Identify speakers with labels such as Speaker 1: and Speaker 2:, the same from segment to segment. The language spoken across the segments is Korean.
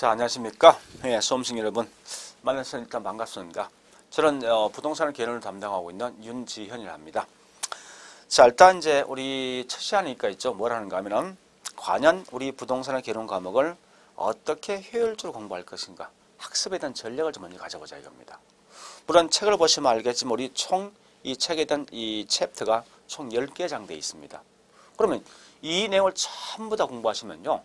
Speaker 1: 자, 안녕하십니까? 수험생 여러분. 만나서 일단 반갑습니다. 저는 부동산을 개론을 담당하고 있는 윤지현이라 합니다. 자, 일단 이제 우리 첫 시간이니까 있죠. 뭘 하는가 하면은 과연 우리 부동산의 개론 과목을 어떻게 효율적으로 공부할 것인가. 학습에 대한 전략을 좀 먼저 가져보자 이겁니다. 물론 책을 보시면 알겠지만 우리 총 이 책에 대한 이 챕터가 총 10개 장되어 있습니다. 그러면 이 내용을 전부 다 공부하시면요.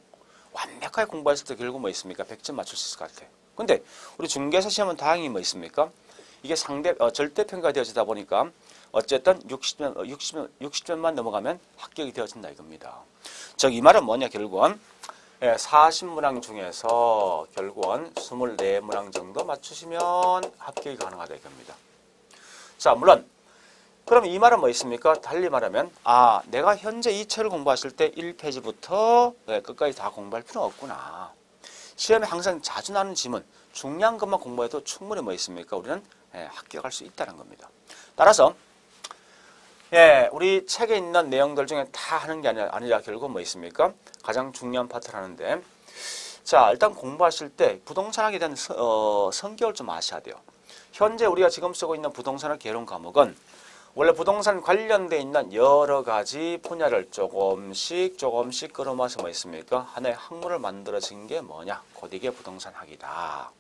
Speaker 1: 완벽하게 공부했을 때 결국 뭐 있습니까? 100점 맞출 수 있을 것 같아요. 근데 우리 중개사 시험은 다행히 뭐 있습니까? 이게 절대평가가 되어지다 보니까 어쨌든 60점만 넘어가면 합격이 되어진다 이겁니다. 즉 이 말은 뭐냐 결국은 40문항 중에서 결국은 24문항 정도 맞추시면 합격이 가능하다 이겁니다. 자, 물론 그럼 이 말은 뭐 있습니까? 달리 말하면 내가 현재 이 책을 공부하실 때 1페이지부터 끝까지 다 공부할 필요는 없구나. 시험에 항상 자주 나는 지문, 중요한 것만 공부해도 충분히 뭐 있습니까? 우리는 합격할 수 있다는 겁니다. 따라서 우리 책에 있는 내용들 중에 다 하는 게 아니라 결국 뭐 있습니까? 가장 중요한 파트를 하는데 자, 일단 공부하실 때 부동산학에 대한 성격을 좀 아셔야 돼요. 현재 우리가 지금 쓰고 있는 부동산학 개론 과목은 원래 부동산 관련되어 있는 여러 가지 분야를 조금씩 끌어모아서 뭐 있습니까? 하나의 학문을 만들어진 게 뭐냐? 곧 이게 부동산학이다.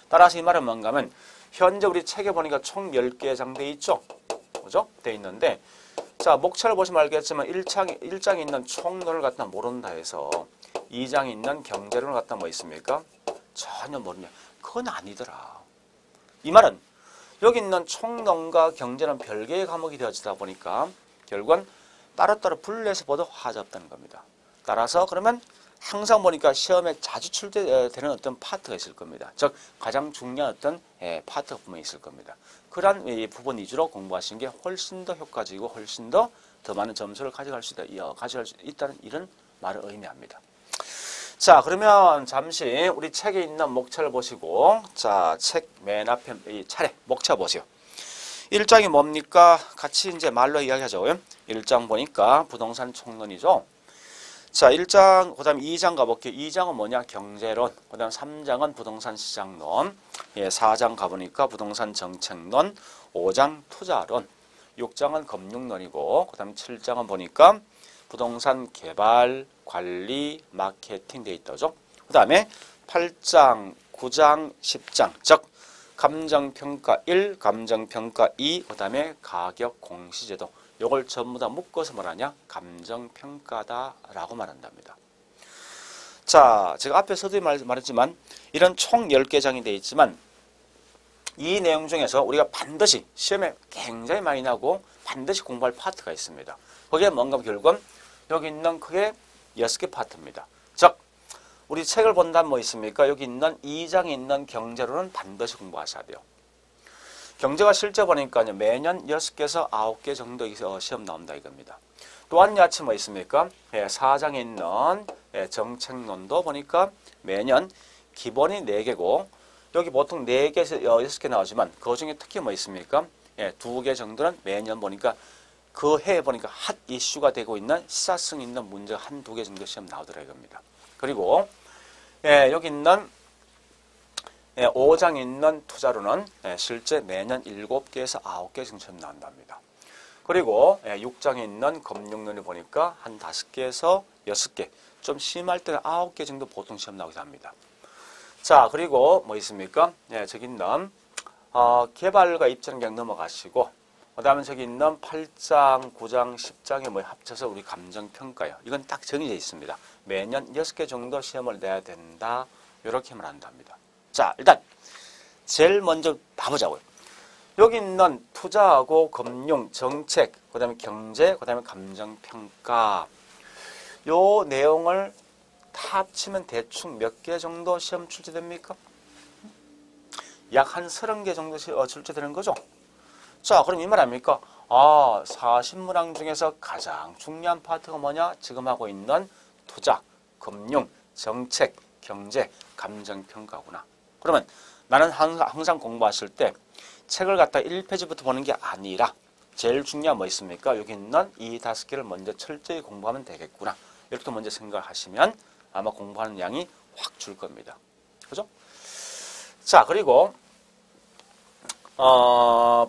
Speaker 1: 따라서 이 말은 뭔가 하면 현재 우리 책에 보니까 총 10개 장돼 있죠? 그죠? 돼 있는데 자, 목차를 보시면 알겠지만 1장에 있는 총론을 갖다 모른다 해서 2장에 있는 경제론을 갖다 뭐 있습니까? 전혀 모르냐. 그건 아니더라. 이 말은 여기 있는 총론과 경제는 별개의 과목이 되어지다 보니까 결국은 따로따로 분리해서 봐도 화자 없다는 겁니다. 따라서 그러면 항상 보니까 시험에 자주 출제되는 어떤 파트가 있을 겁니다. 즉 가장 중요한 어떤 파트가 분명히 있을 겁니다. 그러한 이 부분 위주로 공부하시는 게 훨씬 더 효과적이고 훨씬 더 많은 점수를 가져갈 수 있다는 이런 말을 의미합니다. 자, 그러면 잠시 우리 책에 있는 목차를 보시고 자, 책 맨 앞에 이 차례 목차 보세요. 1장이 뭡니까? 같이 이제 말로 이야기하죠. 1장 보니까 부동산 총론이죠. 자, 1장, 그 다음에 2장 가볼게요. 2장은 뭐냐? 경제론. 그 다음 3장은 부동산 시장론. 4장 가보니까 부동산 정책론. 5장 투자론. 6장은 금융론이고, 그 다음 7장은 보니까 부동산 개발, 관리, 마케팅 돼 있다죠. 그 다음에 8장, 9장, 10장, 즉 감정평가 1, 감정평가 2, 그 다음에 가격 공시제도. 이걸 전부 다 묶어서 뭐라냐? 감정평가다라고 말한답니다. 자, 제가 앞에 서두에 말했지만 이런 총 10개 장이 되어 있지만 이 내용 중에서 우리가 반드시 시험에 굉장히 많이 나고 반드시 공부할 파트가 있습니다. 그게 뭔가 결국은 여기 있는 크게 6개 파트입니다. 즉 우리 책을 본다면 뭐 있습니까? 여기 있는 2장에 있는 경제론은 반드시 공부하셔야 돼요. 경제가 실제 보니까요. 매년 6개에서 9개 정도 시험 나온다 이겁니다. 또한 야채 뭐 있습니까? 4장에 있는 정책론도 보니까 매년 기본이 4개고 여기 보통 4개에서 6개 나오지만 그 중에 특히 뭐 있습니까? 2개 정도는 매년 보니까 그 해에 보니까 핫 이슈가 되고 있는 시사성 있는 문제가 1-2개 정도 시험 나오더라 이겁니다. 그리고 여기 있는 5장에 있는 투자로는 실제 매년 7개에서 9개 정도 시험 나온답니다. 그리고 6장에 있는 금융론을 보니까 한 5개에서 6개, 좀 심할 때는 9개 정도 보통 시험 나오기도 합니다. 자, 그리고 뭐 있습니까? 저기 있는 개발과 입주는 그냥 넘어가시고 그 다음에 저기 있는 8장, 9장, 10장에 뭐 합쳐서 우리 감정평가요. 이건 딱 정해져 있습니다. 매년 6개 정도 시험을 내야 된다. 이렇게 말한답니다. 자, 일단 제일 먼저 봐보자고요. 여기 있는 투자하고 금융, 정책, 그 다음에 경제, 그 다음에 감정평가 요 내용을 다 합치면 대충 몇 개 정도 시험 출제됩니까? 약 한 30개 정도 출제되는 거죠. 자, 그럼 이 말 아닙니까? 40문항 중에서 가장 중요한 파트가 뭐냐? 지금 하고 있는 투자, 금융, 정책, 경제, 감정평가구나. 그러면 나는 항상 공부하실 때 책을 갖다 1페이지부터 보는 게 아니라 제일 중요한 뭐 있습니까? 여기 있는 이 5개를 먼저 철저히 공부하면 되겠구나. 이렇게 먼저 생각하시면 아마 공부하는 양이 확 줄 겁니다. 그죠? 자, 그리고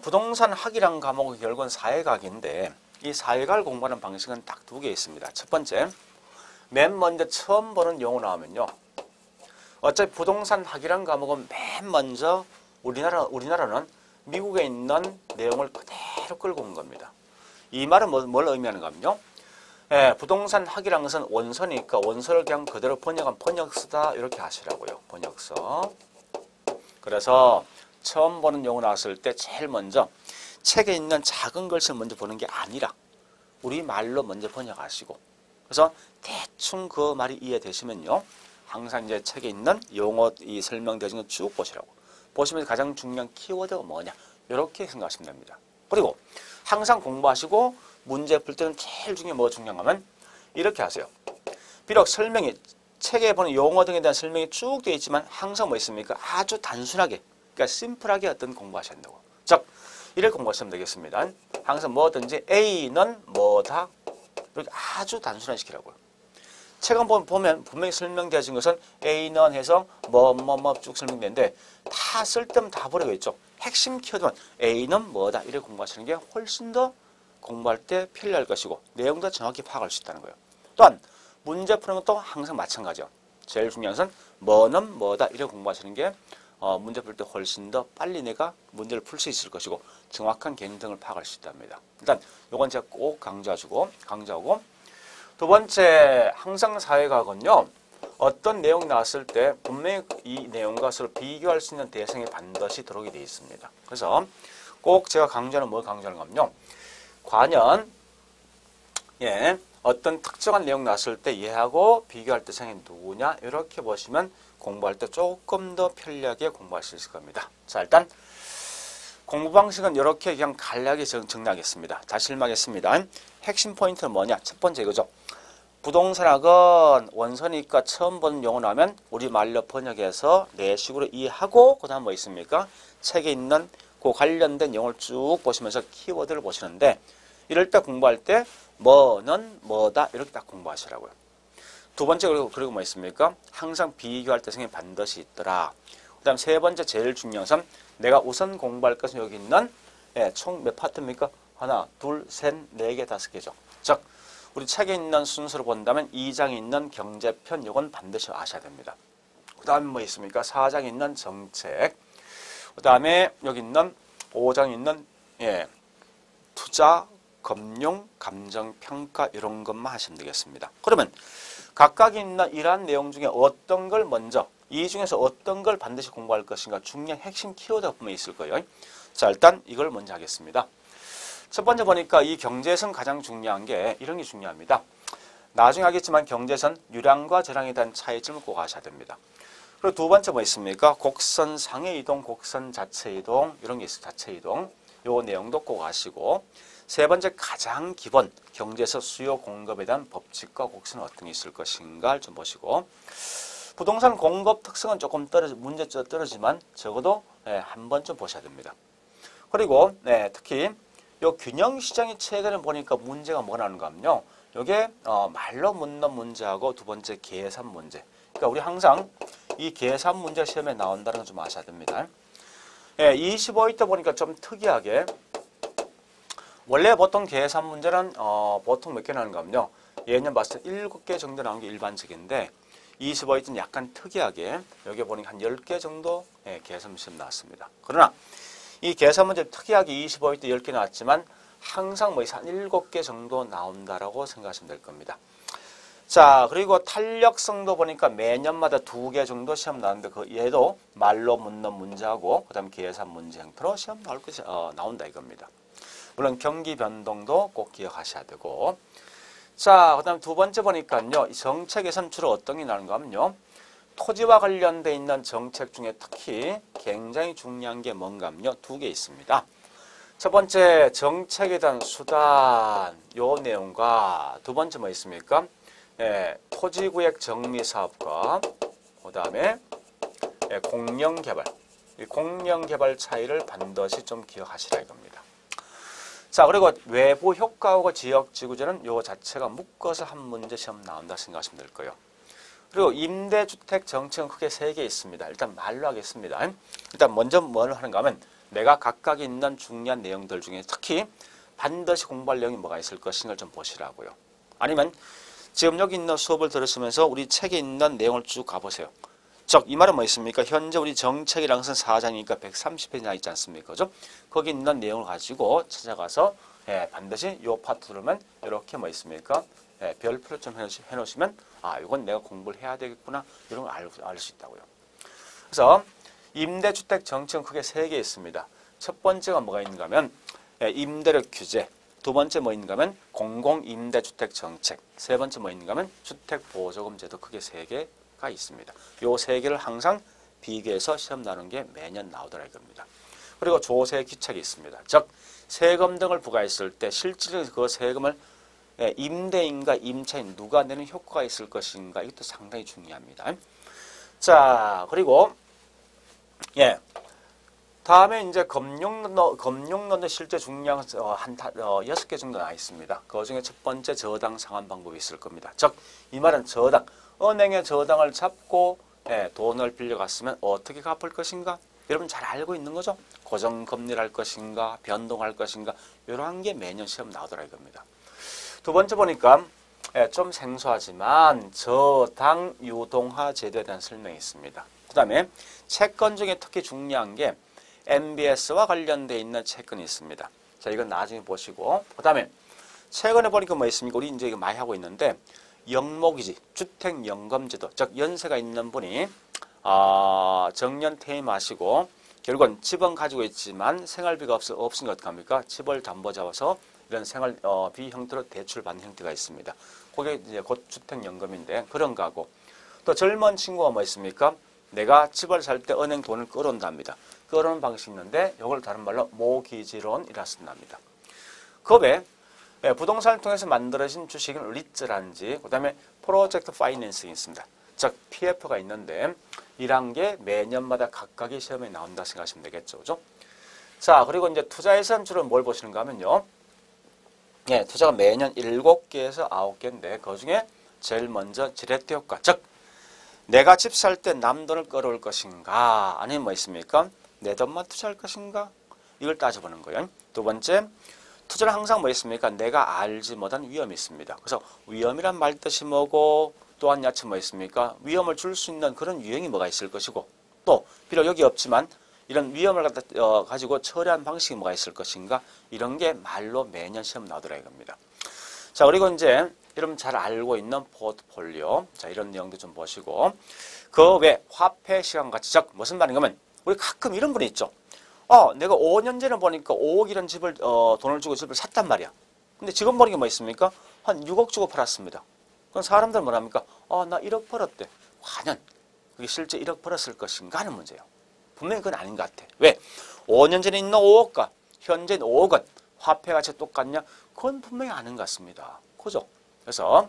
Speaker 1: 부동산 학이란 과목은 결국은 사회과학인데 이 사회과를 공부하는 방식은 딱 두 개 있습니다. 첫 번째, 맨 먼저 처음 보는 용어 나오면요. 어차피 부동산 학이란 과목은 맨 먼저 우리나라는 미국에 있는 내용을 그대로 끌고 온 겁니다. 이 말은 뭘 의미하는가 하면요. 예, 부동산 학이란 것은 원서니까 원서를 그냥 그대로 번역한 번역서다 이렇게 하시라고요. 번역서. 그래서 처음 보는 용어 나왔을 때 제일 먼저 책에 있는 작은 글씨를 먼저 보는 게 아니라 우리 말로 먼저 번역하시고 그래서 대충 그 말이 이해되시면요. 항상 이제 책에 있는 용어 이 설명되어진 거 쭉 보시라고. 보시면서 가장 중요한 키워드가 뭐냐 이렇게 생각하시면 됩니다. 그리고 항상 공부하시고 문제 풀 때는 제일 중요한 뭐가 중요하면 이렇게 하세요. 비록 설명이 책에 보는 용어 등에 대한 설명이 쭉 되어 있지만 항상 뭐 있습니까? 아주 단순하게 그러니까 심플하게 어떤 공부하셔야 된다고. 즉 이렇게 공부하시면 되겠습니다. 항상 뭐든지 A는 뭐다 이렇게 아주 단순하게 시키라고요. 책을 보면 분명히 설명되어진 것은 A는 해서 뭐 쭉 설명되는데 다 쓸 때면 다 버리고 있죠. 핵심 키워드는 A는 뭐다 이렇게 공부하시는 게 훨씬 더 공부할 때 편리할 것이고 내용도 정확히 파악할 수 있다는 거예요. 또한 문제 푸는 것도 항상 마찬가지요. 제일 중요한 것은 뭐는 뭐다 이렇게 공부하시는 게 문제 풀 때 훨씬 더 빨리 내가 문제를 풀 수 있을 것이고 정확한 개념 등을 파악할 수 있답니다. 일단 이건 제가 꼭 강조하고 두 번째 항상 사회과학은요. 어떤 내용이 나왔을 때 분명히 이 내용과 서로 비교할 수 있는 대상이 반드시 들어오게 되어 있습니다. 그래서 꼭 제가 강조하는 뭘 강조하는 거면요. 과연 어떤 특정한 내용 나왔을 때 얘하고 비교할 대상이 누구냐 이렇게 보시면 공부할 때 조금 더 편리하게 공부할 수 있을 겁니다. 자, 일단 공부 방식은 이렇게 그냥 간략하게 정리하겠습니다. 다시 설명하겠습니다. 핵심 포인트는 뭐냐? 첫 번째 이거죠. 부동산학은 원서니까 처음 보는 용어 나오면 우리말로 번역해서 내식으로 이해하고 그 다음 뭐 있습니까? 책에 있는 그 관련된 용어를 쭉 보시면서 키워드를 보시는데 이럴 때 공부할 때 뭐는 뭐다 이렇게 딱 공부하시라고요. 두 번째 그리고 뭐 있습니까? 항상 비교할 대상이 반드시 있더라. 그 다음 세 번째 제일 중요한 것은 내가 우선 공부할 것은 여기 있는 총 몇 파트입니까? 하나, 둘, 셋, 네 개, 다섯 개죠. 즉 우리 책에 있는 순서로 본다면 2장에 있는 경제편 이건 반드시 아셔야 됩니다. 그 다음에 뭐 있습니까? 4장에 있는 정책 그 다음에 여기 있는 5장에 있는 투자, 금융, 감정, 평가 이런 것만 하시면 되겠습니다. 그러면 각각 있는 이러한 내용 중에 어떤 걸 먼저 이 중에서 어떤 걸 반드시 공부할 것인가 중요한 핵심 키워드가 분명히 있을 거예요. 자, 일단 이걸 먼저 하겠습니다. 첫 번째 보니까 이 경제에서는 가장 중요한 게 이런 게 중요합니다. 나중에 하겠지만 경제에서는 유량과 저량에 대한 차이점을 꼭 아셔야 됩니다. 그리고 두 번째 뭐 있습니까? 곡선 상의 이동, 곡선 자체 이동 이런 게 있어요. 자체 이동. 요 내용도 꼭 아시고 세 번째 가장 기본 경제에서 수요 공급에 대한 법칙과 곡선은 어떤 게 있을 것인가를 좀 보시고 부동산 공급 특성은 조금 문제점 떨어지지만 적어도 한 번쯤 보셔야 됩니다. 그리고 특히 요 균형시장의 최근에 보니까 문제가 뭐가 나는가 하면요. 요게 말로 묻는 문제하고 두 번째 계산 문제. 그러니까 우리 항상 이 계산 문제 시험에 나온다는 걸 좀 아셔야 됩니다. 25회 때 보니까 좀 특이하게 원래 보통 계산 문제는 보통 몇 개 나는가 하면요. 예년 봤을 때 7개 정도 나온 게 일반적인데 25회 때는 약간 특이하게 여기 보니까 한 10개 정도 계산 시험 나왔습니다. 그러나 이 계산 문제 특이하게 25회 때 10개 나왔지만 항상 뭐 한 7개 정도 나온다라고 생각하시면 될 겁니다. 자, 그리고 탄력성도 보니까 매년마다 2개 정도 시험 나오는데 그 얘도 말로 묻는 문제하고 그다음 계산 문제 형태로 시험 나올 것이 나온다 이겁니다. 물론 경기 변동도 꼭 기억하셔야 되고. 자, 그다음 두 번째 보니까요. 이 정책에선 주로 어떤 게 나오는가 하면요. 토지와 관련돼 있는 정책 중에 특히 굉장히 중요한 게 뭔가 하면요. 2개 있습니다. 첫 번째 정책에 대한 수단 요 내용과 두 번째 뭐 있습니까? 토지구역 정리사업과 그 다음에 공영개발 이 공영개발 차이를 반드시 좀 기억하시라 이겁니다. 자, 그리고 외부 효과하고 지역지구제는 요 자체가 묶어서 한 문제 시험 나온다 생각하시면 될 거예요. 그리고 임대주택 정책은 크게 3개 있습니다. 일단 말로 하겠습니다. 일단 먼저 뭘 하는가 하면 내가 각각 있는 중요한 내용들 중에 특히 반드시 공부할 내용이 뭐가 있을 것인가를 좀 보시라고요. 아니면 지금 여기 있는 수업을 들으시면서 우리 책에 있는 내용을 쭉 가보세요. 즉, 이 말은 뭐 있습니까? 현재 우리 정책이라는 것은 4장이니까 130페이지나 있지 않습니까? 그죠? 거기 있는 내용을 가지고 찾아가서 반드시 요 파트 들으면 이렇게 뭐 있습니까? 별표를 좀 해놓으시면 이건 내가 공부를 해야 되겠구나 이런 걸 알 수 있다고요. 그래서 임대주택 정책은 크게 3개 있습니다. 첫 번째가 뭐가 있는가 하면 임대료 규제, 두 번째 뭐 있는가 하면 공공임대주택 정책, 세 번째 뭐 있는가 하면 주택보조금 제도 크게 3개가 있습니다. 요 3개를 항상 비교해서 시험 나오는 게 매년 나오더라 이겁니다. 그리고 조세 규칙이 있습니다. 즉 세금 등을 부과했을 때 실질적으로 그 세금을 임대인과 임차인 누가 내는 효과가 있을 것인가 이것도 상당히 중요합니다. 자, 그리고 다음에 이제 금융론도 실제 중요한 6개 정도 나와 있습니다. 그 중에 첫 번째 저당 상환 방법이 있을 겁니다. 즉, 이 말은 저당, 은행에 저당을 잡고 돈을 빌려갔으면 어떻게 갚을 것인가? 여러분 잘 알고 있는 거죠? 고정금리를 할 것인가, 변동할 것인가, 이러한 게 매년 시험 나오더라 이겁니다. 두 번째 보니까 좀 생소하지만 저당 유동화 제도에 대한 설명이 있습니다. 그 다음에 채권 중에 특히 중요한 게 MBS와 관련되어 있는 채권이 있습니다. 자, 이건 나중에 보시고, 그 다음에 최근에 보니까 뭐 있습니까? 우리 이제 이거 많이 하고 있는데 영목이지, 주택연금제도, 즉 연세가 있는 분이 정년 퇴임하시고 결국은 집은 가지고 있지만 생활비가 없으니까 어떡합니까? 집을 담보 잡아서 이런 생활비 형태로 대출받는 형태가 있습니다. 그게 이제 곧 주택연금인데 그런 거고, 또 젊은 친구가 뭐 있습니까? 내가 집을 살 때 은행 돈을 끌어온답니다. 끌어오는 방식이 있는데 이걸 다른 말로 모기지론이라 쓴답니다. 그 외에 부동산을 통해서 만들어진 주식은 리츠라든지 그 다음에 프로젝트 파이낸싱이 있습니다. 즉 PF가 있는데 이런 게 매년마다 각각의 시험에 나온다 생각하시면 되겠죠. 그죠? 자, 그리고 이제 투자에서는 주로 뭘 보시는가 하면요. 투자가 매년 7개에서 9개인데 그 중에 제일 먼저 지렛대 효과. 즉 내가 집 살 때 남 돈을 끌어올 것인가 아니면 뭐 있습니까? 내 돈만 투자할 것인가? 이걸 따져보는 거예요. 두 번째, 투자는 항상 뭐 있습니까? 내가 알지 못한 위험이 있습니다. 그래서 위험이란 말 뜻이 뭐고 또한 야채 뭐 있습니까? 위험을 줄 수 있는 그런 유형이 뭐가 있을 것이고 또 비록 여기 없지만 이런 위험을 가지고 처리한 방식이 뭐가 있을 것인가? 이런 게 말로 매년 시험 나오더라 이겁니다. 자, 그리고 이제 여러분 잘 알고 있는 포트폴리오. 자, 이런 내용도 좀 보시고. 그 외 화폐 시간 가치. 즉, 무슨 말인가 하면 우리 가끔 이런 분이 있죠. 내가 5년 전에 보니까 5억이라는 집을, 돈을 주고 집을 샀단 말이야. 근데 지금 보니까 뭐 있습니까? 한 6억 주고 팔았습니다. 그럼 사람들은 뭐랍니까? 나 1억 벌었대. 과연 그게 실제 1억 벌었을 것인가 하는 문제예요. 분명히 그건 아닌 것 같아. 왜? 5년 전에 있는 5억과 현재 5억은 화폐 가치가 똑같냐? 그건 분명히 아닌 것 같습니다. 그죠? 그래서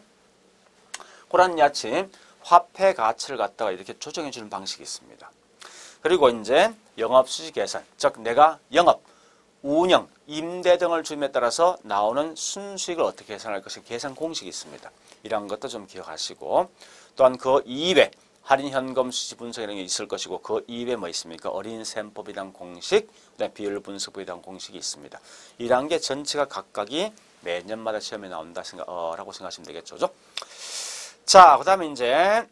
Speaker 1: 그런 야치 화폐 가치를 갖다가 이렇게 조정해 주는 방식이 있습니다. 그리고 이제 영업수지 계산, 즉 내가 영업, 운영, 임대 등을 줌에 따라서 나오는 순수익을 어떻게 계산할 것인가 계산 공식이 있습니다. 이런 것도 좀 기억하시고 또한 그 이외 할인 현금 수지 분석 이런 게 있을 것이고 그 이외에 뭐 있습니까? 어린 셈법에 대한 공식, 그다음에 비율 분석법에 대한 공식이 있습니다. 이런 게 전체가 각각이 매년마다 시험에 나온다 라고 생각하시면 되겠죠. 그죠? 자, 그 다음에 이제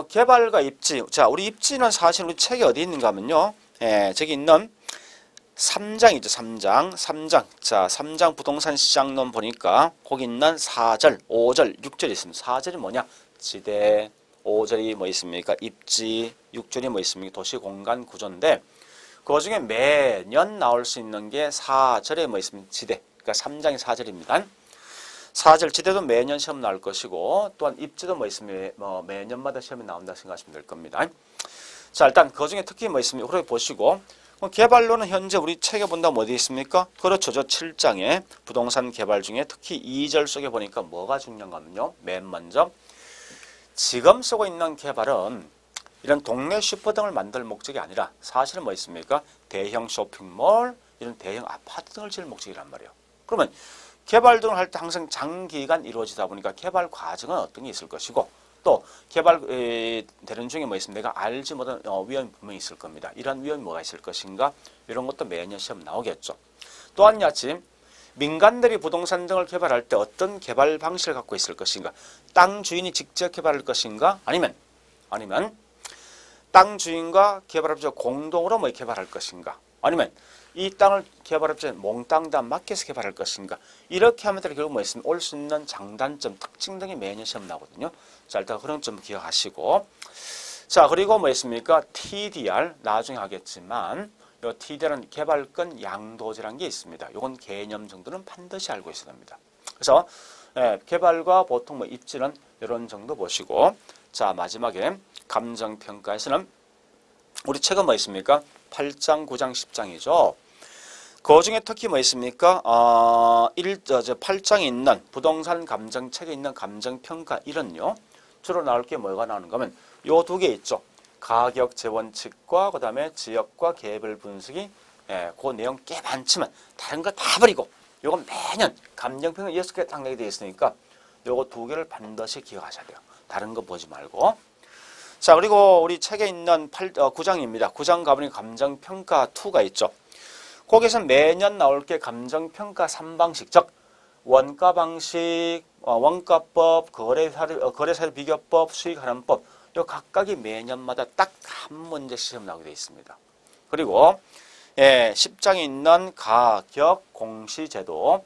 Speaker 1: 개발과 입지. 자, 우리 입지는 사실 우리 책이 어디 있는가 하면요. 저기 있는 3장이죠. 3장. 자, 3장 부동산 시장론 보니까 거기 있는 4절, 5절, 6절이 있습니다. 4절이 뭐냐? 지대, 5절이 뭐 있습니까? 입지, 6절이 뭐 있습니까? 도시 공간 구조인데 그 중에 매년 나올 수 있는 게 4절에 뭐 있습니까? 지대. 그러니까 3장이 4절입니다. 4절 지대도 매년 시험 나올 것이고 또한 입지도 뭐 있습니까? 매년마다 시험이 나온다 생각하시면 될 겁니다. 자, 일단 그 중에 특히 뭐 있습니까? 그렇게 보시고 개발로는 현재 우리 책에 본다면 어디 있습니까? 그렇죠. 저 7장에 부동산 개발 중에 특히 2절 속에 보니까 뭐가 중요한가 하면요. 맨 먼저 지금 쓰고 있는 개발은 이런 동네 슈퍼 등을 만들 목적이 아니라 사실은 뭐 있습니까? 대형 쇼핑몰, 이런 대형 아파트 등을 지을 목적이란 말이에요. 그러면 개발 등을 할 때 항상 장기간 이루어지다 보니까 개발 과정은 어떤 게 있을 것이고 또 개발 되는 중에 뭐 있습니까? 내가 알지 못한 위험이 분명히 있을 겁니다. 이런 위험이 뭐가 있을 것인가? 이런 것도 매년 시험 나오겠죠. 또한 같이 민간들이 부동산 등을 개발할 때 어떤 개발 방식을 갖고 있을 것인가? 땅 주인이 직접 개발할 것인가? 아니면 땅 주인과 개발업자 공동으로 뭐 개발할 것인가? 아니면 이 땅을 개발업자에 몽땅 다 맡겨서 개발할 것인가? 이렇게 하면 결국 뭐 있으면 올 수 있는 장단점, 특징 등이 매년 시험 나오거든요. 자, 일단 그런 점 기억하시고. 자, 그리고 뭐 있습니까? TDR, 나중에 하겠지만, 요 TDR은 개발권 양도제라는 게 있습니다. 요건 개념 정도는 반드시 알고 있어야 됩니다. 그래서, 개발과 보통 뭐 입지는 이런 정도 보시고, 자, 마지막에 감정평가에서는 우리 책은 뭐 있습니까? 8장, 9장, 10장이죠. 그 중에 특히 뭐 있습니까? 8장에 있는 부동산 감정책에 있는 감정평가 1은요. 주로 나올 게 뭐가 나오는가 하면 요 두 개 있죠. 가격 재원칙과 그 다음에 지역과 개별 분석이 그 내용 꽤 많지만 다른 거 다 버리고 요건 매년 감정평가 6개 딱 내게 되어 있으니까 요거 두 개를 반드시 기억하셔야 돼요. 다른 거 보지 말고. 자, 그리고 우리 책에 있는 9장입니다. 9장 가보니 감정평가 2가 있죠. 거기서 매년 나올 게 감정평가 3방식, 즉 원가 방식, 원가법, 거래사료 비교법, 수익환원법 요 각각이 매년마다 딱 한 문제 시험 나오게 되어 있습니다. 그리고 10장에 있는 가격 공시제도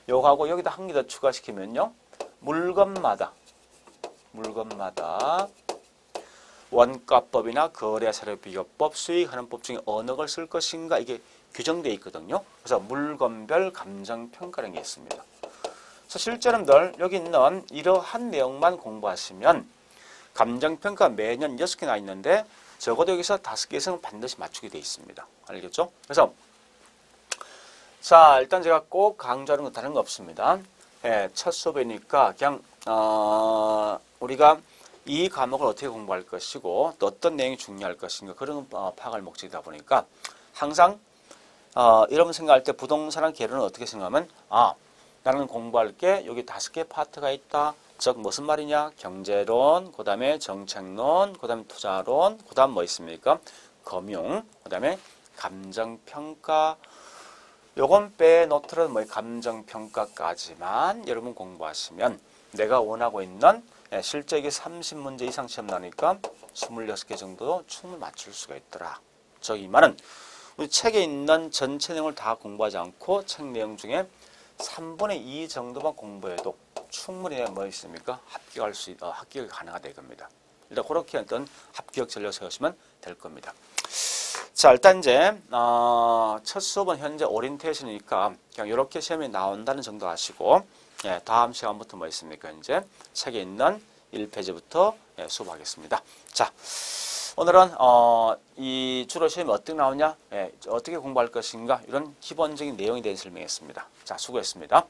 Speaker 1: 요거하고 여기다 한 개 더 추가시키면요. 물건마다 원가법이나 거래사료 비교법, 수익환원법 중에 어느 걸 쓸 것인가 이게 규정되어 있거든요. 그래서 물건별 감정평가라는 게 있습니다. 그래서 실제 여러분들 여기 있는 이러한 내용만 공부하시면 감정평가 매년 6개 나 있는데 적어도 여기서 5개 이상은 반드시 맞추게 되어 있습니다. 알겠죠? 그래서 자, 일단 제가 꼭 강조하는 건 다른 거 없습니다. 첫 수업이니까 그냥 우리가 이 과목을 어떻게 공부할 것이고 또 어떤 내용이 중요할 것인가 그런 파악할 목적이다 보니까 항상 여러분 생각할 때 부동산한 개론은 어떻게 생각하면 나는 공부할 게 여기 5개 파트가 있다. 즉 무슨 말이냐? 경제론, 그 다음에 정책론, 그 다음에 투자론, 그 다음 뭐 있습니까? 금융, 그 다음에 감정평가. 요건 빼놓더라도 뭐 감정평가까지만 여러분 공부하시면 내가 원하고 있는 실제 이게 30문제 이상 시험 나니까 26개 정도 충분히 맞출 수가 있더라. 즉 이 말은 우리 책에 있는 전체 내용을 다 공부하지 않고 책 내용 중에 3분의 2 정도만 공부해도 충분히 뭐 있습니까? 합격이 가능하다 이겁니다. 일단 그렇게 어떤 합격 전략 세우시면 될 겁니다. 자, 일단 이제 첫 수업은 현재 오리엔테이션이니까 그냥 이렇게 시험이 나온다는 정도 아시고 다음 시간부터 뭐 있습니까? 이제 책에 있는 1페이지부터 수업하겠습니다. 자, 오늘은 이 주로 시험이 어떻게 나오냐, 어떻게 공부할 것인가 이런 기본적인 내용에 대해서 설명했습니다. 자, 수고했습니다.